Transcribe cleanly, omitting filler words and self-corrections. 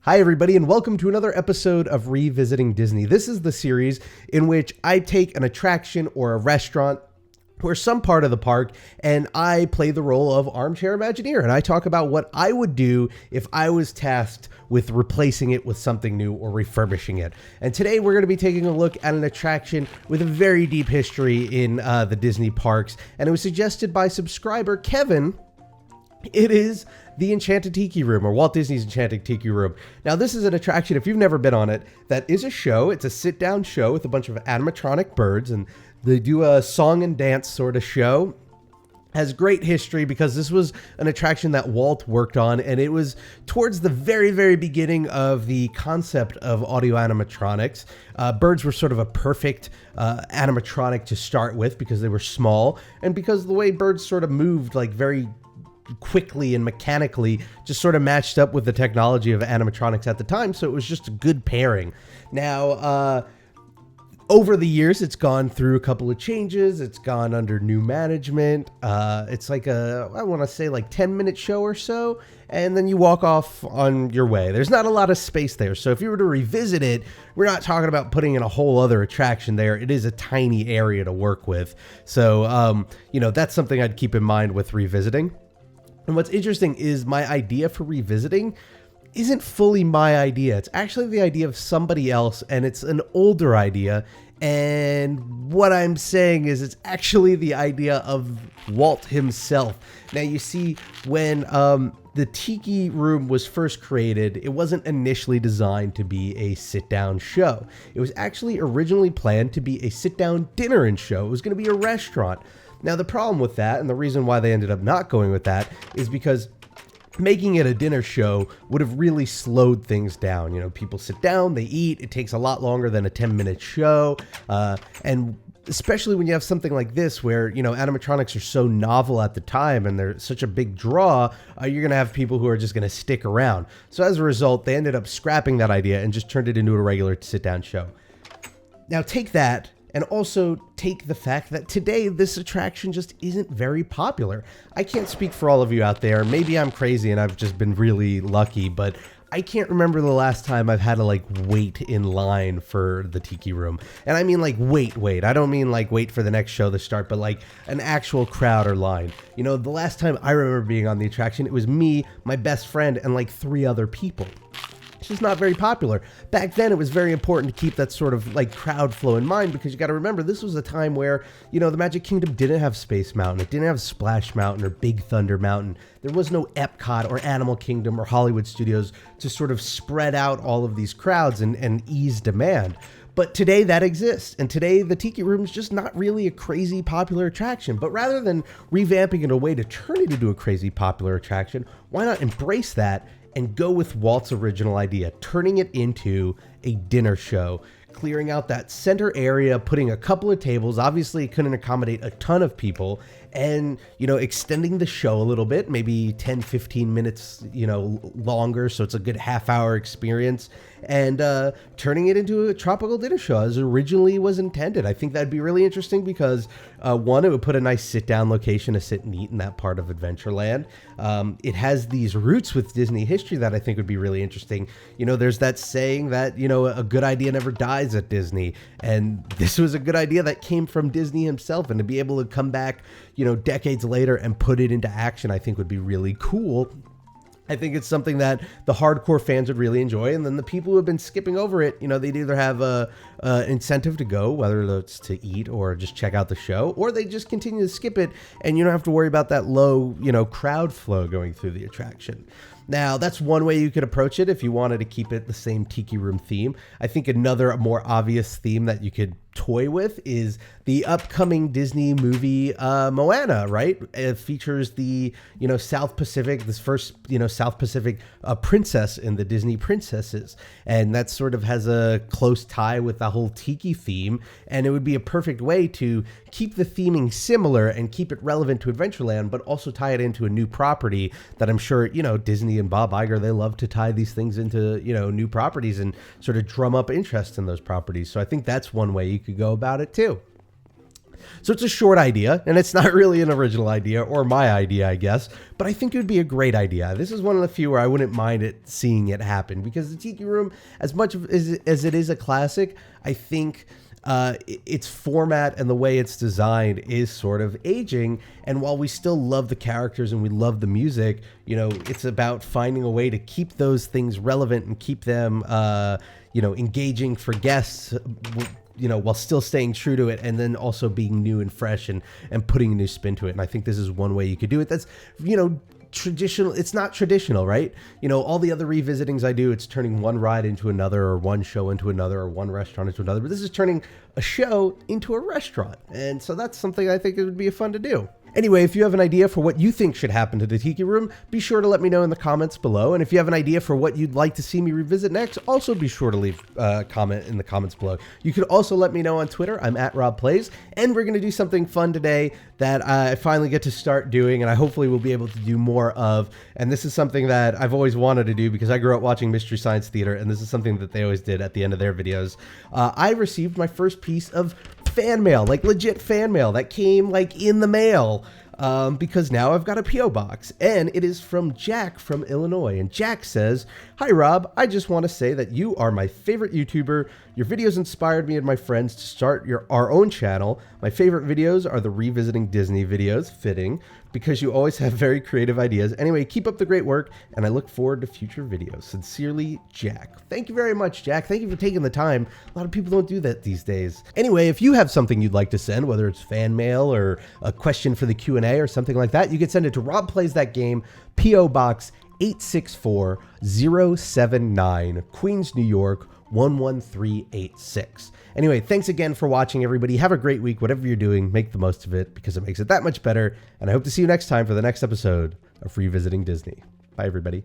Hi, everybody, and welcome to another episode of Revisiting Disney. This is the series in which I take an attraction or a restaurant or some part of the park, and I play the role of armchair Imagineer, and I talk about what I would do if I was tasked with replacing it with something new or refurbishing it. And today we're going to be taking a look at an attraction with a very deep history in the Disney parks, and it was suggested by subscriber Kevin. It is the Enchanted Tiki Room, or Walt Disney's Enchanted Tiki Room. Now, this is an attraction, if you've never been on it, that is a show. It's a sit-down show with a bunch of animatronic birds, and they do a song and dance sort of show. Has great history because this was an attraction that Walt worked on, and it was towards the very, very beginning of the concept of audio animatronics. Birds were sort of a perfect animatronic to start with because they were small, and because the way birds sort of moved, like very quickly and mechanically, just sort of matched up with the technology of animatronics at the time, so it was just a good pairing. Now, over the years, it's gone through a couple of changes. It's gone under new management. It's like I want to say like 10-minute show or so, and then you walk off on your way. There's not a lot of space there, so if you were to revisit it, we're not talking about putting in a whole other attraction there. It is a tiny area to work with, so that's something I'd keep in mind with revisiting. And what's interesting is my idea for revisiting isn't fully my idea. It's actually the idea of somebody else, and it's an older idea. And what I'm saying is it's actually the idea of Walt himself. Now, you see, when the Tiki Room was first created, it wasn't initially designed to be a sit-down show. It was actually originally planned to be a sit-down dinner and show. It was going to be a restaurant. Now, the problem with that, and the reason why they ended up not going with that, is because making it a dinner show would have really slowed things down. You know, people sit down, they eat, it takes a lot longer than a 10-minute show, and especially when you have something like this where, animatronics are so novel at the time and they're such a big draw, you're going to have people who are just going to stick around. So as a result, they ended up scrapping that idea and just turned it into a regular sit-down show. Now, take that, and also take the fact that today this attraction just isn't very popular. I can't speak for all of you out there. Maybe I'm crazy and I've just been really lucky, but I can't remember the last time I've had to wait in line for the Tiki Room. And I mean wait. I don't mean wait for the next show to start, but an actual crowd or line. The last time I remember being on the attraction, it was me, my best friend, and 3 other people. It's just not very popular. Back then, it was very important to keep that sort of crowd flow in mind, because you got to remember, this was a time where, the Magic Kingdom didn't have Space Mountain. It didn't have Splash Mountain or Big Thunder Mountain. There was no Epcot or Animal Kingdom or Hollywood Studios to sort of spread out all of these crowds and ease demand. But today that exists, and today the Tiki Room is just not really a crazy popular attraction. But rather than revamping it in a way to turn it into a crazy popular attraction, why not embrace that and go with Walt's original idea, turning it into a dinner show, clearing out that center area, putting a couple of tables. Obviously, it couldn't accommodate a ton of people, and, extending the show a little bit, maybe 10, 15 minutes, longer, so it's a good half-hour experience, and turning it into a tropical dinner show as originally was intended. I think that'd be really interesting because, one, it would put a nice sit-down location to sit and eat in that part of Adventureland. It has these roots with Disney history that I think would be really interesting. There's that saying that, a good idea never dies at Disney, and this was a good idea that came from Disney himself, and to be able to come back, decades later and put it into action, I think would be really cool. I think it's something that the hardcore fans would really enjoy, and then the people who have been skipping over it, they'd either have a incentive to go, whether it's to eat or just check out the show, or they just continue to skip it, and you don't have to worry about that low, crowd flow going through the attraction. Now, that's one way you could approach it if you wanted to keep it the same Tiki Room theme. I think another more obvious theme that you could toy with is the upcoming Disney movie Moana, right? It features the, South Pacific, this first, South Pacific princess in the Disney princesses. And that sort of has a close tie with the whole Tiki theme. And it would be a perfect way to keep the theming similar and keep it relevant to Adventureland, but also tie it into a new property that I'm sure, Disney and Bob Iger, they love to tie these things into, new properties and sort of drum up interest in those properties. So I think that's one way you could go about it too. So it's a short idea, and it's not really an original idea or my idea, I guess, but I think it would be a great idea. This is one of the few where I wouldn't mind seeing it happen, because the Tiki Room, as much as it is a classic, I think its format and the way it's designed is sort of aging. And while we still love the characters and we love the music, it's about finding a way to keep those things relevant and keep them, engaging for guests, while still staying true to it, and then also being new and fresh and putting a new spin to it. And I think this is one way you could do it. That's, traditional. It's not traditional, right? All the other revisitings I do, it's turning one ride into another, or one show into another, or one restaurant into another. But this is turning a show into a restaurant. And so that's something I think it would be fun to do. Anyway, if you have an idea for what you think should happen to the Tiki Room, be sure to let me know in the comments below. And if you have an idea for what you'd like to see me revisit next, also be sure to leave a comment in the comments below. You could also let me know on Twitter. I'm at RobPlays, and we're going to do something fun today that I finally get to start doing, and I hopefully will be able to do more of. And this is something that I've always wanted to do because I grew up watching Mystery Science Theater, and this is something that they always did at the end of their videos. I received my first piece of fan mail, like legit fan mail that came like in the mail, because now I've got a P.O. box, and it is from Jack from Illinois. And Jack says, "Hi Rob, I just want to say that you are my favorite YouTuber. Your videos inspired me and my friends to start our own channel. My favorite videos are the revisiting Disney videos, fitting, because you always have very creative ideas. Anyway, keep up the great work, and I look forward to future videos. Sincerely, Jack." Thank you very much, Jack. Thank you for taking the time. A lot of people don't do that these days. Anyway, if you have something you'd like to send, whether it's fan mail or a question for the Q&A or something like that, you can send it to Rob Plays That Game, P.O. Box 864079, Queens, New York 11386. Anyway, thanks again for watching, everybody. Have a great week. Whatever you're doing, make the most of it, because it makes it that much better. And I hope to see you next time for the next episode of Revisiting Disney. Bye, everybody.